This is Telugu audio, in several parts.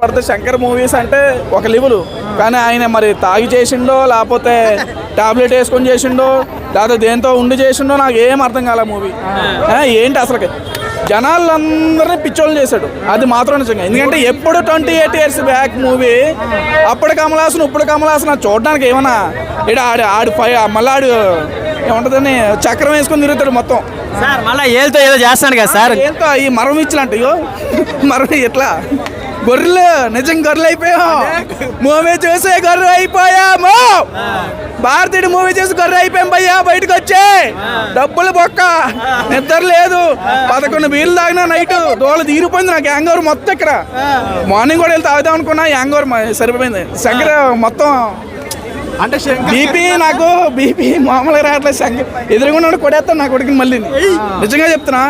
పడితే శంకర్ మూవీస్ అంటే ఒక లెవెల్, కానీ ఆయన మరి తాగి చేసిండో లేకపోతే టాబ్లెట్ వేసుకొని చేసిండో లేకపోతే దేంతో ఉండి చేసిండో నాకు ఏం అర్థం కాలే మూవీ. ఏంటి అసలు జనాలందరినీ పిచ్చోళ్ళు చేశాడు, అది మాత్రం నిజంగా. ఎందుకంటే ఎప్పుడు 28 years బ్యాక్ మూవీ, అప్పుడు కమల్ హాసన్ ఇప్పుడు కమల్ హాసన్ చూడడానికి ఏమన్నా ఇక్కడ ఆడు మళ్ళీ ఆడు ఏముంటుందని చక్రం వేసుకొని తిరుగుతాడు మొత్తం సార్. మళ్ళీ ఏళ్ళతో ఏదో చేస్తాడు కదా సార్, ఏళ్ళతో ఈ మరం ఇచ్చినట్టు మరం ఎట్లా గొర్రెలు నిజం గొర్రెలు అయిపోయాం. మూవీ చూసే గొర్రె అయిపోయాము, భారతీయుడు మూవీ చూసి గొర్రె అయిపోయాం భయ్యా. బయటకు వచ్చే డబ్బులు బొక్క, నిద్ర లేదు, 11 బీర్లు తాగినా నైట్ దోళ తీరిపోయింది నాకు. యాంగోర్ మొత్తం ఇక్కడ మార్నింగ్ కూడా వెళ్ళి తాగుదాం అనుకున్నా, యాంగోర్ సరిపోయింది. శంకర్ మొత్తం అంటే బీపీ, నాకు బీపీ మామూలుగా రావట్లేదు. శంకర్ ఎదురుగున్నాడు కొడేస్తాను నా కొడుకుని మళ్ళీ, నిజంగా చెప్తున్నా.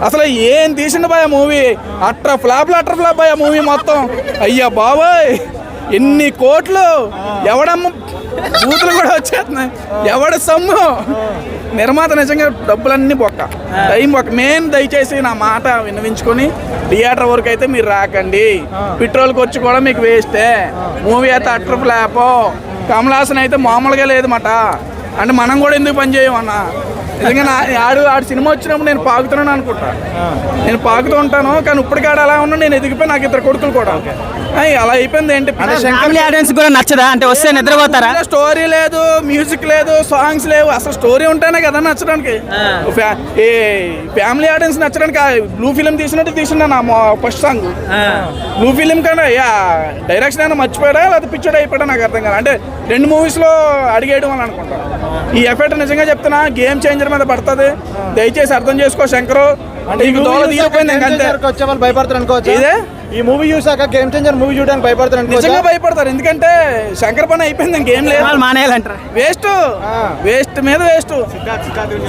అసలు ఏం తీసిండు బాయ్ మూవీ, అట్ర ఫ్లాప్ బాయ్ మూవీ మొత్తం. అయ్యా బాబాయ్ ఎన్ని కోట్లు, ఎవడమ్మ బూతులు కూడా వచ్చేస్తున్నాయి, ఎవడ సొమ్ము. నిర్మాత నిజంగా డబ్బులన్నీ బొక్క, టైం బొక్క. మెయిన్ దయచేసి నా మాట విన్నవించుకొని థియేటర్ వరకు అయితే మీరు రాకండి, పెట్రోల్కి వచ్చి కూడా మీకు వేస్టే. మూవీ అయితే అట్ర ఫ్లాప్. కమల్ హాసన్ అయితే మామూలుగా లేదు మాట. అంటే మనం కూడా ఎందుకు పని చేయమన్నా, నిజంగా ఆడు సినిమా వచ్చినప్పుడు నేను పాకుతున్నాను అనుకుంటా, నేను పాకుతూ ఉంటాను. కానీ ఇప్పటికాడ అలా ఉన్నా, నేను ఎదిగిపోయి నాకు 2 కొడుకులు కూడా. అలా అయిపోయింది. ఏంటి ఫ్యామిలీ ఆడియన్స్ కూడా నచ్చదా అంటే వస్తే నిద్రపోతారా? స్టోరీ లేదు, మ్యూజిక్ లేదు, సాంగ్స్ లేవు. అసలు స్టోరీ ఉంటేనే కదా నచ్చడానికి. ఫ్యామిలీ ఆడియన్స్ నచ్చడానికి బ్లూ ఫిలిం తీసినట్టు తీసిన నా ఫస్ట్ సాంగ్ బ్లూ ఫిలిం కన్నా డైరెక్షన్ అయినా మర్చిపోయాడా లేదా పిచ్చోడు అయిపోయా నాకు అర్థం కాదు. అంటే 2 మూవీస్లో అడిగేయడం అని అనుకుంటా. ఈ ఎఫెక్ట్ నిజంగా చెప్తున్నా గేమ్ చేంజర్ మీద పడుతుంది, దయచేసి అర్థం చేసుకో శంకరు. భయపడతారు అనుకోవచ్చు, ఈ మూవీ చూసాక గేమ్ చేంజర్ మూవీ చూడడానికి భయపడతారు. నిజంగా భయపడతారు, ఎందుకంటే శంకర్ పని అయిపోయింది, ఇంకేం లేదు, మానేయాలంటారు. వేస్ట్ మీద వేస్ట్.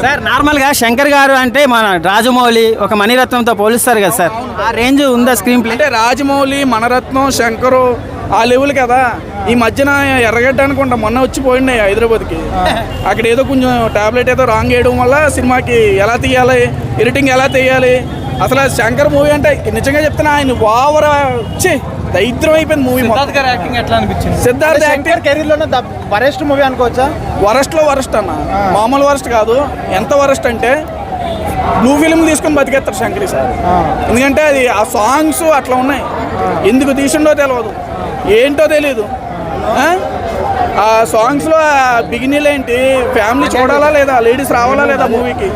సార్ నార్మల్ గా శంకర్ గారు అంటే మన రాజమౌళి ఒక మణిరత్నంతో పోలుస్తారు కదా సార్, ఆ రేంజ్ ఉందా స్క్రీన్ ప్లే? అంటే రాజమౌళి, మణిరత్నం, శంకరు ఆ లెవెల్ కదా. ఈ మధ్యన ఎర్రగడ్డ అనుకుంటా మొన్న వచ్చి పోయిండే హైదరాబాద్కి. అక్కడ ఏదో కొంచెం టాబ్లెట్ ఏదో రాంగ్ వేయడం వల్ల సినిమాకి ఎలా తీయాలి, ఎడిటింగ్ ఎలా తీయాలి. అసలు శంకర్ మూవీ అంటే నిజంగా చెప్తున్నా ఆయన ఓవర్ దరిద్రం అయిపోయింది మూవీ. సిద్ధార్థ్ యాక్టింగ్ కెరీర్ లోనే వరెస్ట్ మూవీ అనుకోవచ్చా? వరస్ట్ లో వరస్ట్ అన్న, మామూలు వరస్ట్ కాదు. ఎంత వరస్ట్ అంటే బ్లూ ఫిలిం తీసుకొని బతికేస్తారు శంకరి సార్. ఎందుకంటే అది ఆ సాంగ్స్ అట్లా ఉన్నాయి, ఎందుకు తీసిండో తెలియదు, ఏంటో తెలీదు. ఆ సాంగ్స్లో బిగినీలు ఏంటి, ఫ్యామిలీ చూడాలా లేదా, లేడీస్ రావాలా లేదా మూవీకి.